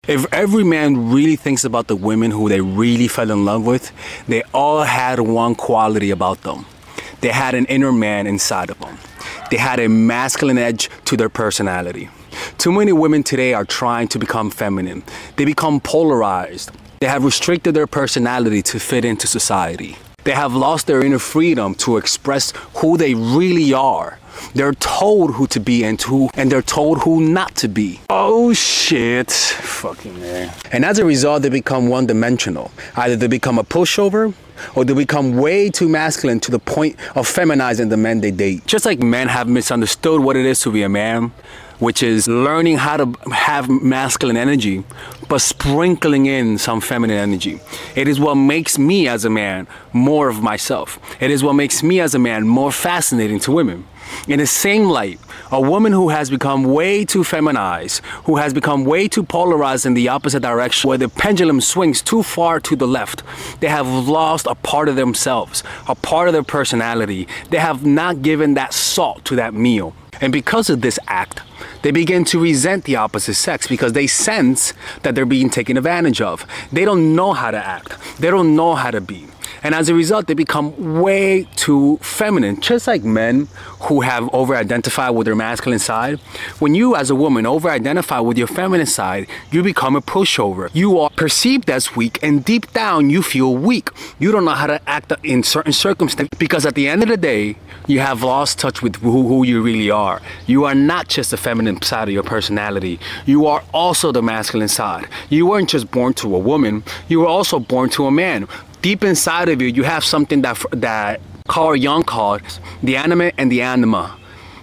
If every man really thinks about the women who they really fell in love with, they all had one quality about them. They had an inner man inside of them. They had a masculine edge to their personality. Too many women today are trying to become feminine. They become polarized. They have restricted their personality to fit into society. They have lost their inner freedom to express who they really are. They're told who to be and they're told who not to be. Oh shit. Fucking man. And as a result, they become one-dimensional. Either they become a pushover or they become way too masculine to the point of feminizing the men they date. Just like men have misunderstood what it is to be a man, which is learning how to have masculine energy, but sprinkling in some feminine energy. It is what makes me as a man more of myself. It is what makes me as a man more fascinating to women. In the same light, a woman who has become way too feminized, who has become way too polarized in the opposite direction, where the pendulum swings too far to the left, they have lost a part of themselves, a part of their personality. They have not given that salt to that meal. And because of this act, they begin to resent the opposite sex because they sense that they're being taken advantage of. They don't know how to act. They don't know how to be. And as a result, they become way too feminine. Just like men who have over-identified with their masculine side. When you as a woman over-identify with your feminine side, you become a pushover. You are perceived as weak, and deep down you feel weak. You don't know how to act in certain circumstances because at the end of the day, you have lost touch with who you really are. You are not just the feminine side of your personality. You are also the masculine side. You weren't just born to a woman. You were also born to a man. Deep inside of you, you have something that Carl Jung called the anima and the anima,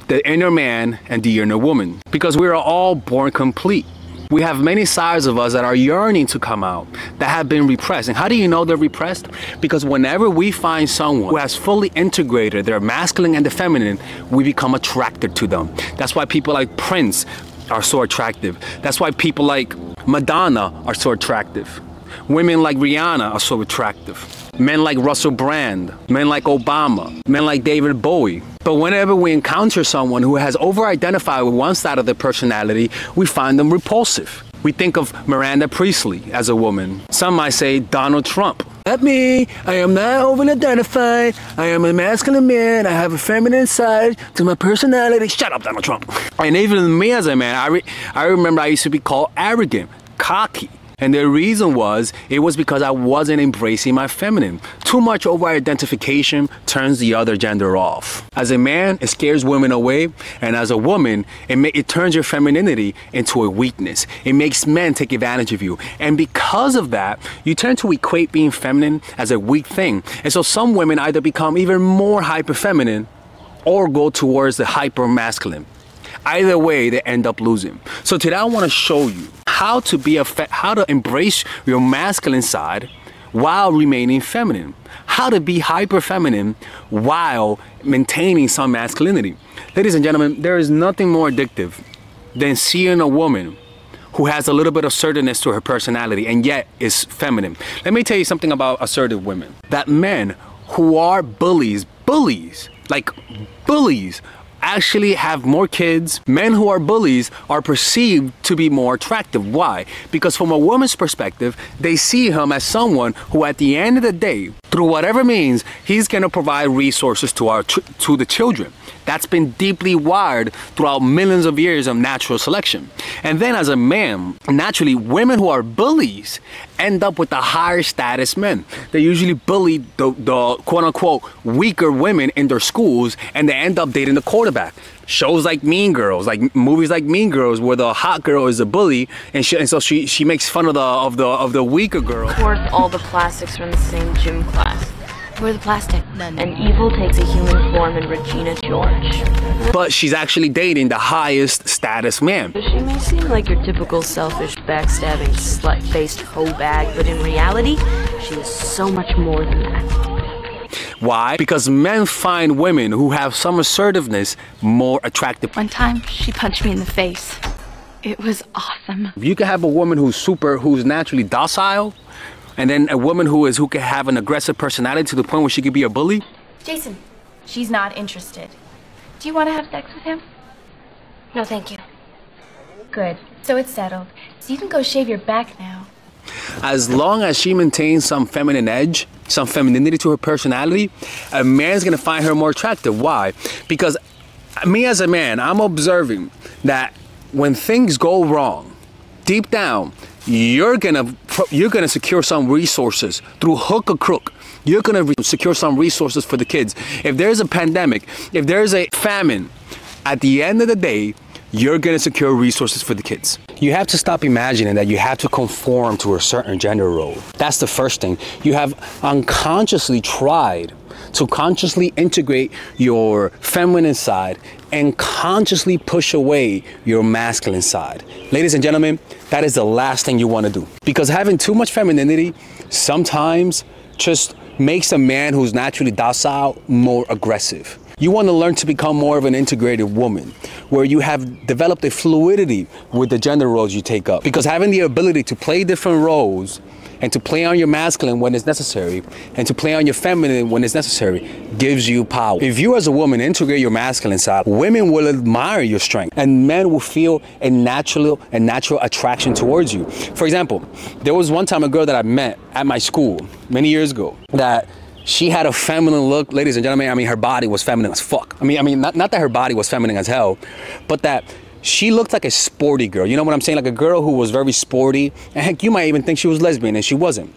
the inner man and the inner woman, because we are all born complete. We have many sides of us that are yearning to come out, that have been repressed. And how do you know they're repressed? Because whenever we find someone who has fully integrated their masculine and the feminine, we become attracted to them. That's why people like Prince are so attractive. That's why people like Madonna are so attractive. Women like Rihanna are so attractive. Men like Russell Brand, men like Obama, men like David Bowie. But whenever we encounter someone who has over-identified with one side of their personality, we find them repulsive. We think of Miranda Priestley as a woman. Some might say Donald Trump. Not me. I am not over-identified. I am a masculine man. I have a feminine side to my personality. Shut up, Donald Trump. And even me as a man, I remember I used to be called arrogant, cocky. And the reason was, it was because I wasn't embracing my feminine. Too much over-identification turns the other gender off. As a man, it scares women away. And as a woman, it turns your femininity into a weakness. It makes men take advantage of you. And because of that, you tend to equate being feminine as a weak thing. And so some women either become even more hyper-feminine or go towards the hyper-masculine. Either way, they end up losing. So today I want to show you how to embrace your masculine side while remaining feminine. How to be hyper feminine while maintaining some masculinity. Ladies and gentlemen, there is nothing more addictive than seeing a woman who has a little bit of assertiveness to her personality and yet is feminine. Let me tell you something about assertive women. That men who are bullies, actually have more kids. Men who are bullies are perceived to be more attractive. Why? Because from a woman's perspective, they see him as someone who at the end of the day, through whatever means, he's going to provide resources to the children. That's been deeply wired throughout millions of years of natural selection. And then as a man, naturally, women who are bullies end up with the higher status men. They usually bully the quote-unquote weaker women in their schools, and they end up dating the quarterback. Shows like Mean Girls, like movies like Mean Girls, where the hot girl is a bully, and so she makes fun of the weaker girl. Of course, all the plastics are in the same gym class. Where's the plastic? And evil takes a human form in Regina George. But she's actually dating the highest status man. She may seem like your typical selfish, backstabbing, slut-faced hoe bag, but in reality, she is so much more than that. Why? Because men find women who have some assertiveness more attractive. One time, she punched me in the face. It was awesome. You can have a woman who's naturally docile, and then a woman who can have an aggressive personality to the point where she could be a bully. Jason, she's not interested. Do you want to have sex with him? No, thank you. Good. So it's settled. So you can go shave your back now. As long as she maintains some feminine edge, some femininity to her personality, a man's gonna find her more attractive. Why? Because me as a man, I'm observing that when things go wrong, deep down, you're gonna secure some resources through hook or crook. You're gonna secure some resources for the kids. If there's a pandemic, if there's a famine, at the end of the day, you're gonna secure resources for the kids. You have to stop imagining that you have to conform to a certain gender role. That's the first thing. You have unconsciously tried to consciously integrate your feminine side and consciously push away your masculine side. Ladies and gentlemen, that is the last thing you want to do. Because having too much femininity sometimes just makes a man who's naturally docile more aggressive. You want to learn to become more of an integrated woman, where you have developed a fluidity with the gender roles you take up. Because having the ability to play different roles and to play on your masculine when it's necessary and to play on your feminine when it's necessary gives you power. If you as a woman integrate your masculine side, women will admire your strength and men will feel a natural attraction towards you. For example, there was one time a girl that I met at my school many years ago that she had a feminine look. Ladies and gentlemen, I mean, her body was feminine as fuck. I mean, not that her body was feminine as hell, but that she looked like a sporty girl. You know what I'm saying? Like a girl who was very sporty. And heck, you might even think she was lesbian, and she wasn't.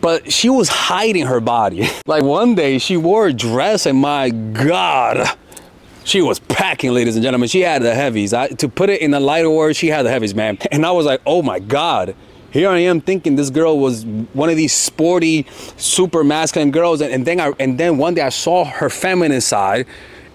But she was hiding her body. Like one day she wore a dress and my God, she was packing, ladies and gentlemen. She had the heavies. To put it in a lighter word, she had the heavies, man. And I was like, oh my God. Here I am thinking this girl was one of these sporty, super masculine girls. And then one day I saw her feminine side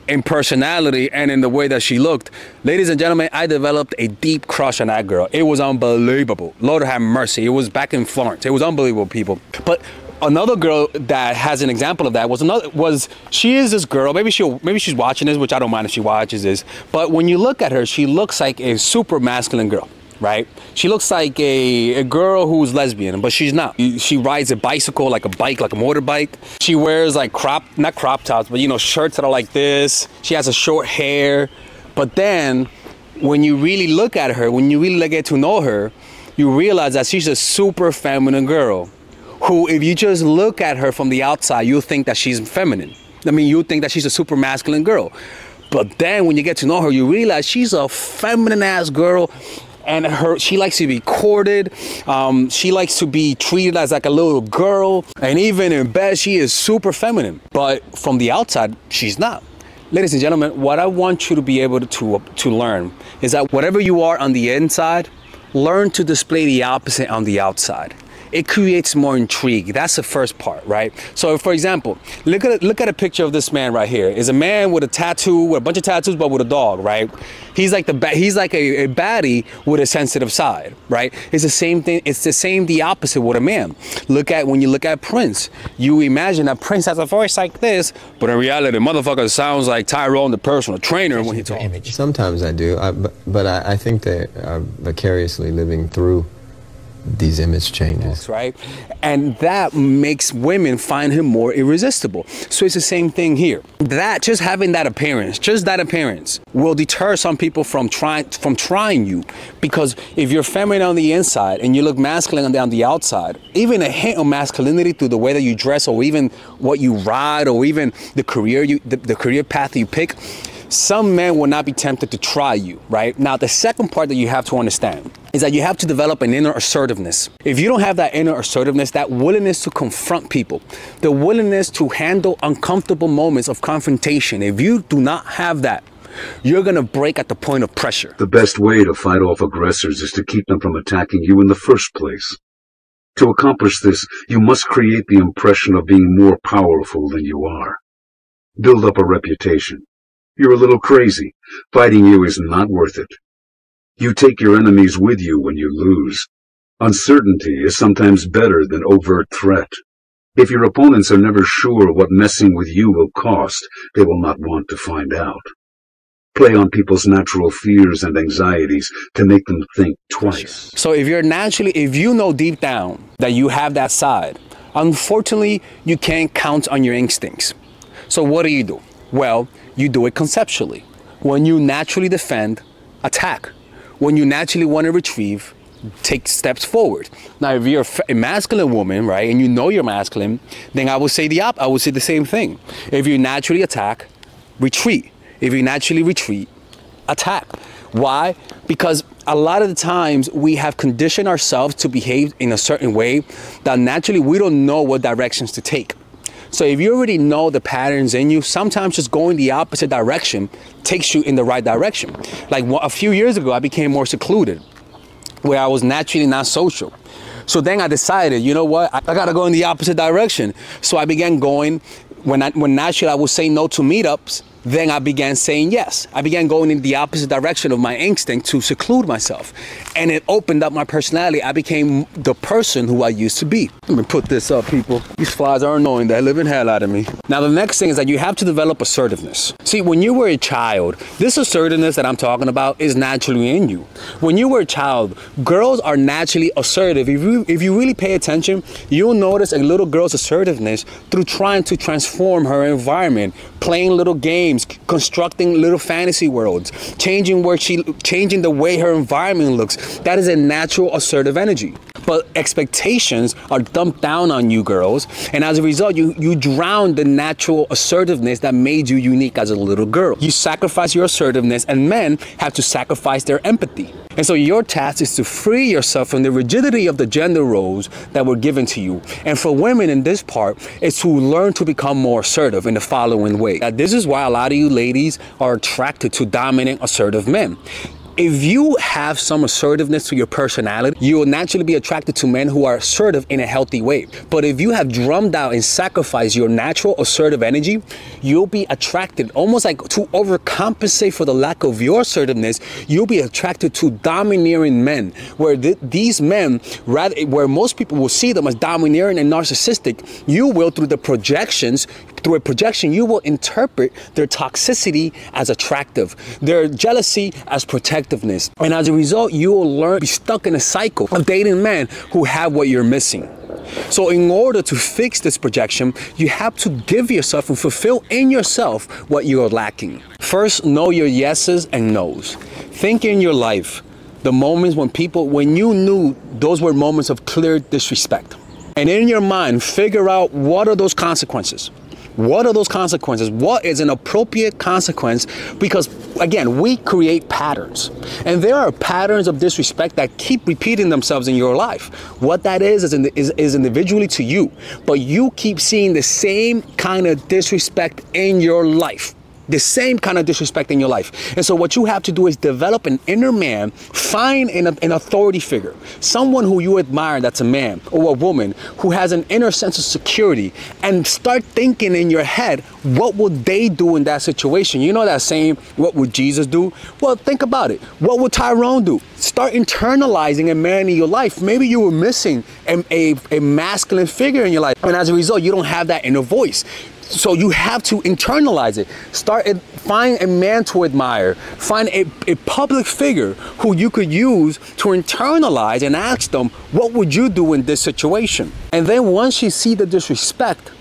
in personality and in the way that she looked. Ladies and gentlemen, I developed a deep crush on that girl. It was unbelievable. Lord have mercy. It was back in Florence. It was unbelievable, people. But another girl that has an example of that she is this girl. Maybe she's watching this, which I don't mind if she watches this. But when you look at her, she looks like a super masculine girl. Right? She looks like a girl who's lesbian, but she's not. She rides a bicycle, like a motorbike. She wears like not crop tops, but you know, shirts that are like this. She has a short hair. But then when you really look at her, when you really get to know her, you realize that she's a super feminine girl who, if you just look at her from the outside, you'll think that she's feminine. I mean, you think that she's a super masculine girl. But then when you get to know her, you realize she's a feminine ass girl. And she likes to be courted. She likes to be treated as like a little girl. And even in bed, she is super feminine. But from the outside, she's not. Ladies and gentlemen, what I want you to be able to learn is that whatever you are on the inside, learn to display the opposite on the outside. It creates more intrigue. That's the first part, right? So for example, look at a picture of this man right here. Is a man with a tattoo, with a bunch of tattoos, but with a dog, right? He's like a baddie with a sensitive side, right? It's the same thing. It's the opposite with a man. When you look at Prince, you imagine that Prince has a voice like this, but in reality, the motherfucker sounds like Tyrone, the personal trainer, when he talks. Sometimes I do, but I think they are vicariously living through these image changes, right? And that makes women find him more irresistible. So it's the same thing here. Just having that appearance will deter some people from trying you, because if you're feminine on the inside and you look masculine on the outside, even a hint of masculinity through the way that you dress, or even what you ride, or even the career path you pick, some men will not be tempted to try you, right? Now, the second part that you have to understand is that you have to develop an inner assertiveness. If you don't have that inner assertiveness, that willingness to confront people, the willingness to handle uncomfortable moments of confrontation, if you do not have that, you're gonna break at the point of pressure. The best way to fight off aggressors is to keep them from attacking you in the first place. To accomplish this, you must create the impression of being more powerful than you are. Build up a reputation. You're a little crazy. Fighting you is not worth it. You take your enemies with you when you lose. Uncertainty is sometimes better than overt threat. If your opponents are never sure what messing with you will cost, they will not want to find out. Play on people's natural fears and anxieties to make them think twice. So if you know deep down that you have that side, unfortunately, you can't count on your instincts. So what do? Well, you do it conceptually. When you naturally defend, attack. when you naturally want to retrieve, take steps forward. Now, if you're a masculine woman, right, and you know you're masculine, then I would say I would say the same thing. If you naturally attack, retreat. If you naturally retreat, attack. Why? Because a lot of the times we have conditioned ourselves to behave in a certain way that naturally we don't know what directions to take. So if you already know the patterns in you, sometimes just going the opposite direction takes you in the right direction. Like a few years ago, I became more secluded, where I was naturally not social. So then I decided, you know what, I gotta go in the opposite direction. So I began going, when naturally I would say no to meetups, then I began saying yes. I began going in the opposite direction of my instinct to seclude myself. And it opened up my personality. I became the person who I used to be. Let me put this up, people. These flies are annoying. They're living hell out of me. Now, the next thing is that you have to develop assertiveness. See, when you were a child, this assertiveness that I'm talking about is naturally in you. When you were a child, girls are naturally assertive. If you really pay attention, you'll notice a little girl's assertiveness through trying to transform her environment, playing little games, constructing little fantasy worlds, changing the way her environment looks. That is a natural assertive energy. But expectations are dumped down on you girls, and as a result, you drown the natural assertiveness that made you unique as a little girl. You sacrifice your assertiveness, and men have to sacrifice their empathy. And so your task is to free yourself from the rigidity of the gender roles that were given to you. And for women in this part, is to learn to become more assertive in the following way. Now, this is why a lot of you ladies are attracted to dominant, assertive men. If you have some assertiveness to your personality, you will naturally be attracted to men who are assertive in a healthy way. But if you have drummed out and sacrificed your natural assertive energy, you'll be attracted, almost like to overcompensate for the lack of your assertiveness, you'll be attracted to domineering men, where these men, where most people will see them as domineering and narcissistic, you will, through a projection, you will interpret their toxicity as attractive, their jealousy as protectiveness. And as a result, you will learn to be stuck in a cycle of dating men who have what you're missing. So in order to fix this projection, you have to give yourself and fulfill in yourself what you are lacking. First, know your yeses and nos. Think in your life the moments when you knew those were moments of clear disrespect. And in your mind, figure out what are those consequences. What are those consequences? What is an appropriate consequence? Because, again, we create patterns. And there are patterns of disrespect that keep repeating themselves in your life. What that is individually to you. But you keep seeing the same kind of disrespect in your life. The same kind of disrespect in your life. And so what you have to do is develop an inner man, find an authority figure, someone who you admire that's a man or a woman who has an inner sense of security, and start thinking in your head, what would they do in that situation? You know that saying, what would Jesus do? Well, think about it. What would Tyrone do? Start internalizing a man in your life. Maybe you were missing a masculine figure in your life, and as a result, you don't have that inner voice. So you have to internalize it. Find a man to admire. Find a public figure who you could use to internalize and ask them, what would you do in this situation? And then once you see the disrespect,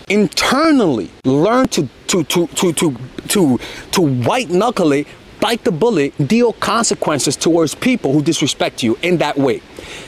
internally learn to white knuckle it, bite the bullet, deal consequences towards people who disrespect you in that way.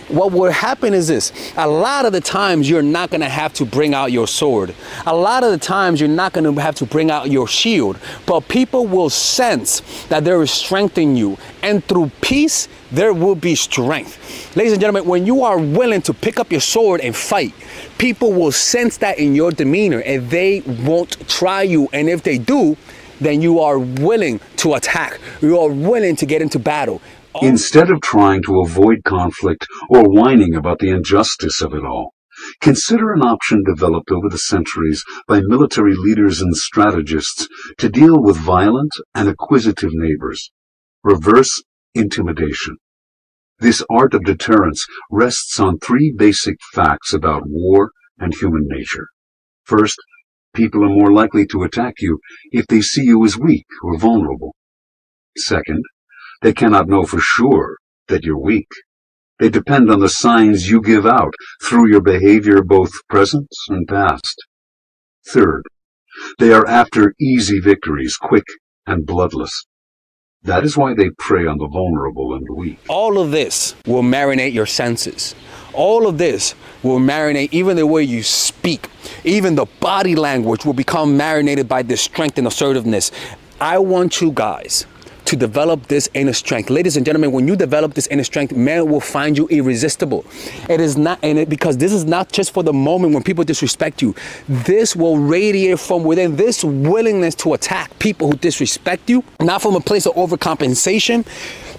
What will happen is this: a lot of the times you're not going to have to bring out your sword. A lot of the times you're not going to have to bring out your shield, but people will sense that there is strength in you, and through peace there will be strength. Ladies and gentlemen, when you are willing to pick up your sword and fight, people will sense that in your demeanor, and they won't try you. And if they do, then you are willing to attack. You are willing to get into battle. Instead of trying to avoid conflict or whining about the injustice of it all, consider an option developed over the centuries by military leaders and strategists to deal with violent and acquisitive neighbors: reverse intimidation. This art of deterrence rests on three basic facts about war and human nature. First, people are more likely to attack you if they see you as weak or vulnerable. Second, they cannot know for sure that you're weak. They depend on the signs you give out through your behavior, both present and past. Third, they are after easy victories, quick and bloodless. That is why they prey on the vulnerable and weak. All of this will marinate your senses. All of this will marinate even the way you speak. Even the body language will become marinated by this strength and assertiveness. I want you guys to develop this inner strength. Ladies and gentlemen, when you develop this inner strength, men will find you irresistible. It is not, because this is not just for the moment when people disrespect you. This will radiate from within. This willingness to attack people who disrespect you, not from a place of overcompensation,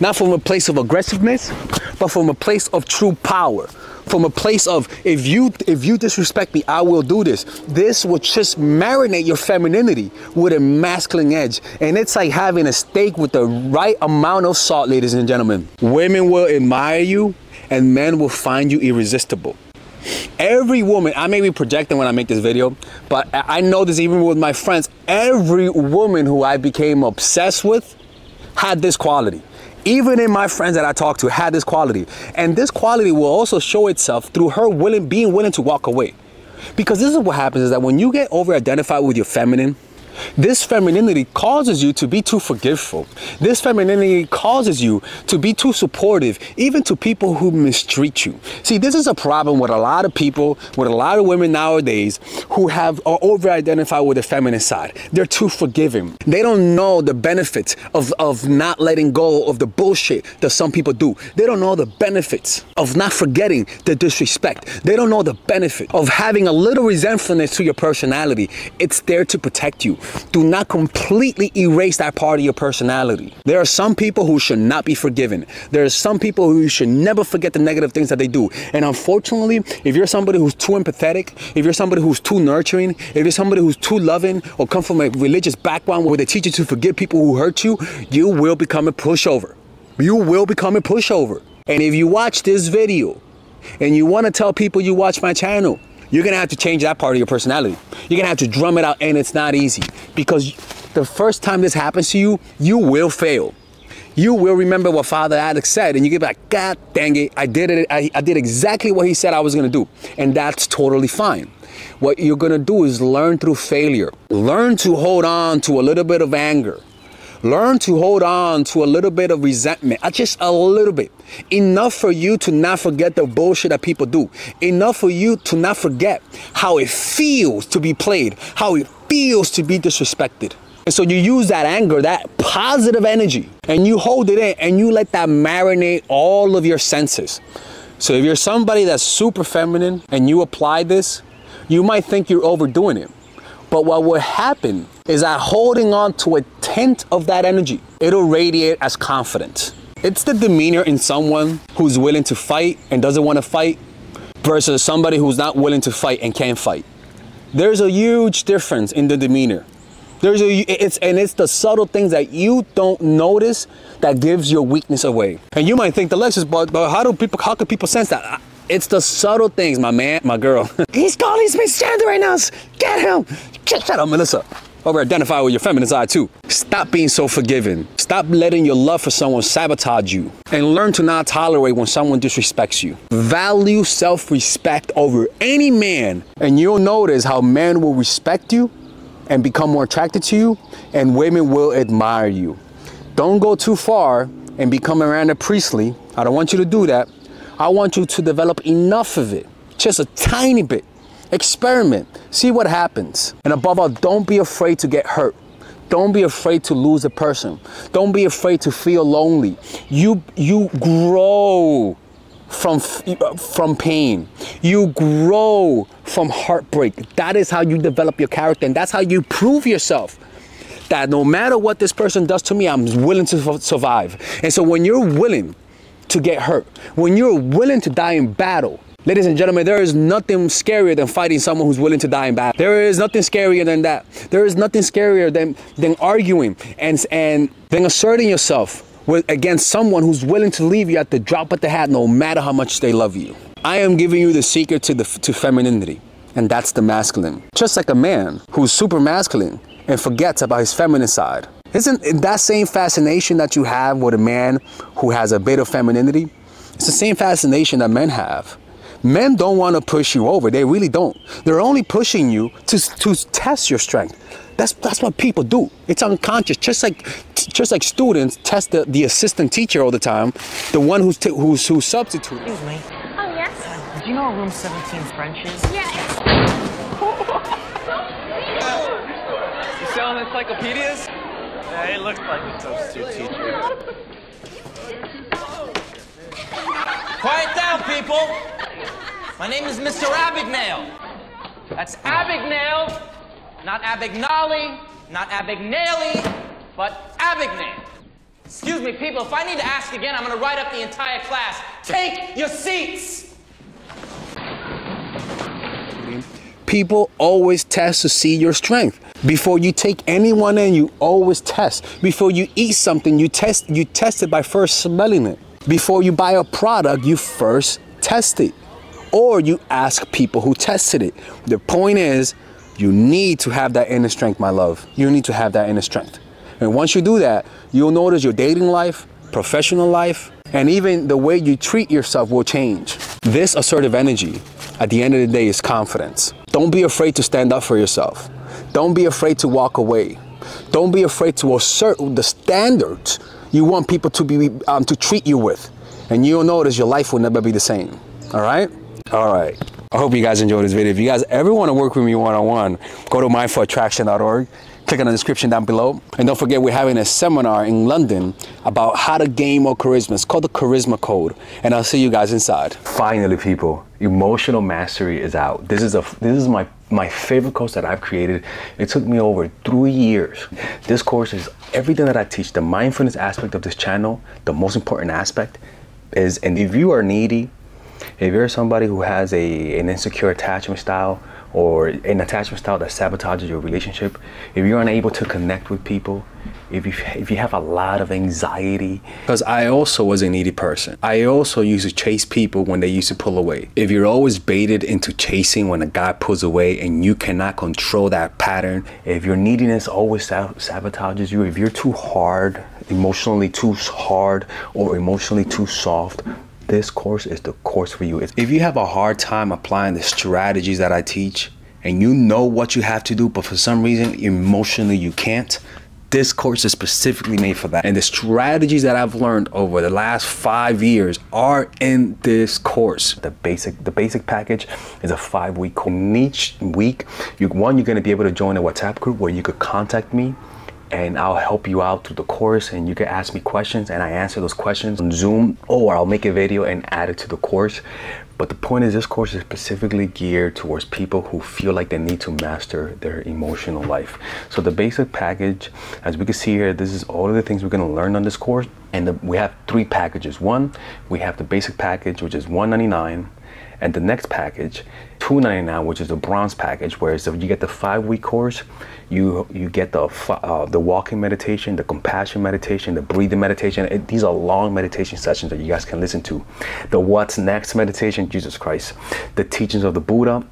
not from a place of aggressiveness, but from a place of true power. From a place of, if you disrespect me, I will do this. This will just marinate your femininity with a masculine edge. And it's like having a steak with the right amount of salt, ladies and gentlemen. Women will admire you and men will find you irresistible. Every woman, I may be projecting when I make this video, but I know this even with my friends, every woman who I became obsessed with had this quality. Even in my friends that I talk to had this quality. And this quality will also show itself through her being willing to walk away. Because this is what happens, is that when you get over-identified with your feminine, this femininity causes you to be too forgiveful. This femininity causes you to be too supportive, even to people who mistreat you. See, this is a problem with a lot of people, with a lot of women nowadays who are over-identified with the feminine side. They're too forgiving. They don't know the benefits of not letting go of the bullshit that some people do. They don't know the benefits of not forgetting the disrespect. They don't know the benefit of having a little resentfulness to your personality. It's there to protect you. Do not completely erase that part of your personality. There are some people who should not be forgiven. There are some people who you should never forget the negative things that they do. And unfortunately, if you're somebody who's too empathetic, if you're somebody who's too nurturing, if you're somebody who's too loving, or come from a religious background where they teach you to forgive people who hurt you, you will become a pushover. You will become a pushover. And if you watch this video and you want to tell people you watch my channel, you're going to have to change that part of your personality. You're going to have to drum it out, and it's not easy. Because the first time this happens to you, you will fail. You will remember what Father Alex said, and you get like, God dang it, I did it. I did exactly what he said I was going to do. And that's totally fine. What you're going to do is learn through failure. Learn to hold on to a little bit of anger. Learn to hold on to a little bit of resentment, just a little bit. Enough for you to not forget the bullshit that people do. Enough for you to not forget how it feels to be played, how it feels to be disrespected. And so you use that anger, that positive energy, and you hold it in and you let that marinate all of your senses. So if you're somebody that's super feminine and you apply this, you might think you're overdoing it. But what will happen is that holding on to a tint of that energy, it'll radiate as confidence. It's the demeanor in someone who's willing to fight and doesn't want to fight versus somebody who's not willing to fight and can't fight. There's a huge difference in the demeanor. It's the subtle things that you don't notice that gives your weakness away. And you might think, Alexis, but how can people sense that? It's the subtle things, my man, my girl. He's calling me standing right now. Get him. Shut up, Melissa. Over-identify with your feminine side too. Stop being so forgiving. Stop letting your love for someone sabotage you. And learn to not tolerate when someone disrespects you. Value self-respect over any man. And you'll notice how men will respect you and become more attracted to you, and women will admire you. Don't go too far and become Miranda Priestley. I don't want you to do that. I want you to develop enough of it, just a tiny bit. Experiment, see what happens. And above all, don't be afraid to get hurt. Don't be afraid to lose a person. Don't be afraid to feel lonely. You grow from pain. You grow from heartbreak. That is how you develop your character, and that's how you prove yourself. That no matter what this person does to me, I'm willing to survive. And so when you're willing to get hurt, when you're willing to die in battle, ladies and gentlemen, there is nothing scarier than fighting someone who's willing to die in battle. There is nothing scarier than that. There is nothing scarier than arguing and then asserting yourself against someone who's willing to leave you at the drop of the hat, no matter how much they love you. I am giving you the secret to femininity, and that's the masculine. Just like a man who's super masculine and forgets about his feminine side. Isn't that same fascination that you have with a man who has a bit of femininity? It's the same fascination that men have. Men don't want to push you over. They really don't. They're only pushing you to test your strength. That's what people do. It's unconscious. Just like students test the assistant teacher all the time, the one who's substituting. Excuse me. Oh, yes? Do you know what room 17 French is? Yes. You selling encyclopedias? Yeah, he looked like a substitute teacher. Quiet down, people. My name is Mr. Abagnale. That's Abagnale, not Abagnale, not Abagnale, but Abagnale. Excuse me, people, if I need to ask again, I'm going to write up the entire class. Take your seats! People always test to see your strength. Before you take anyone in, you always test. Before you eat something, you test it by first smelling it. Before you buy a product, you first test it. Or you ask people who tested it. The point is, you need to have that inner strength, my love. You need to have that inner strength. And once you do that, you'll notice your dating life, professional life, and even the way you treat yourself will change. This assertive energy, at the end of the day, is confidence. Don't be afraid to stand up for yourself. Don't be afraid to walk away. Don't be afraid to assert the standards you want people to treat you with. And you'll notice your life will never be the same. All right? All right. I hope you guys enjoyed this video. If you guys ever want to work with me one-on-one, go to mindfulattraction.org. Click on the description down below. And don't forget, we're having a seminar in London about how to gain more charisma. It's called the Charisma Code. And I'll see you guys inside. Finally, people, emotional mastery is out. This is my favorite course that I've created. It took me over 3 years. This course is everything that I teach. The mindfulness aspect of this channel, the most important aspect is, and if you are needy, if you're somebody who has an insecure attachment style, or an attachment style that sabotages your relationship, if you're unable to connect with people, if you have a lot of anxiety, because I also was a needy person. I also used to chase people when they used to pull away. If you're always baited into chasing when a guy pulls away and you cannot control that pattern, if your neediness always sabotages you, if you're too hard, emotionally too hard, or emotionally too soft, this course is the course for you. If you have a hard time applying the strategies that I teach and you know what you have to do, but for some reason emotionally you can't, this course is specifically made for that. And the strategies that I've learned over the last 5 years are in this course. The basic package is a 5-week course. In each week, you're going to be able to join a WhatsApp group where you could contact me and I'll help you out through the course, and you can ask me questions and I answer those questions on Zoom, or I'll make a video and add it to the course. But the point is, this course is specifically geared towards people who feel like they need to master their emotional life. So the basic package, as we can see here, this is all of the things we're going to learn on this course. And we have 3 packages. One, we have the basic package, which is $199. And the next package, $299, which is the bronze package, where so you get the 5-week course, you get the walking meditation, the compassion meditation, the breathing meditation. These are long meditation sessions that you guys can listen to. The what's next meditation, Jesus Christ, the teachings of the Buddha,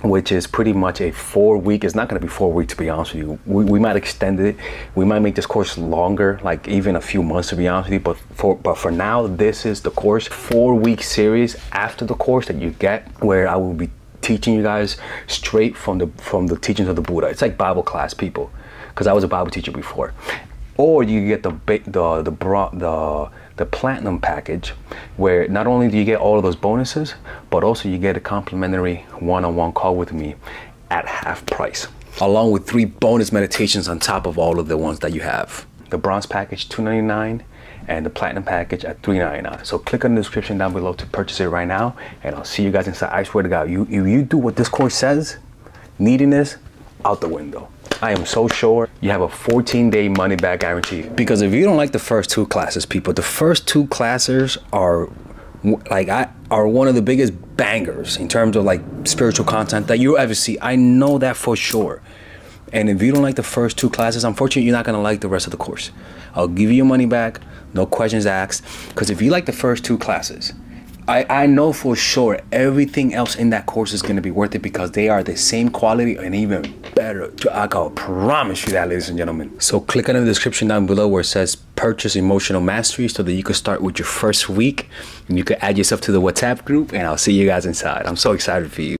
which is pretty much a 4-week. It's not going to be 4 weeks, to be honest with you. We might extend it. We might make this course longer, like even a few months, to be honest with you. But for now, this is the course. 4-week series after the course that you get, where I will be teaching you guys straight from the teachings of the Buddha. It's like Bible class, people, because I was a Bible teacher before. Or you get the platinum package, where not only do you get all of those bonuses, but also you get a complimentary one-on-one call with me at half price, along with 3 bonus meditations on top of all of the ones that you have. The bronze package, $299, and the platinum package at $399. So click on the description down below to purchase it right now, and I'll see you guys inside. I swear to God, if you do what this course says, neediness out the window. I am so sure you have a 14-day money-back guarantee. Because if you don't like the first 2 classes, people, the first 2 classes are one of the biggest bangers in terms of like spiritual content that you'll ever see. I know that for sure. And if you don't like the first 2 classes, unfortunately, you're not going to like the rest of the course. I'll give you your money back, no questions asked. Because if you like the first 2 classes, I know for sure everything else in that course is going to be worth it, because they are the same quality and even better. I can promise you that, ladies and gentlemen. So click on the description down below where it says purchase emotional mastery, so that you can start with your first week and you can add yourself to the WhatsApp group, and I'll see you guys inside. I'm so excited for you.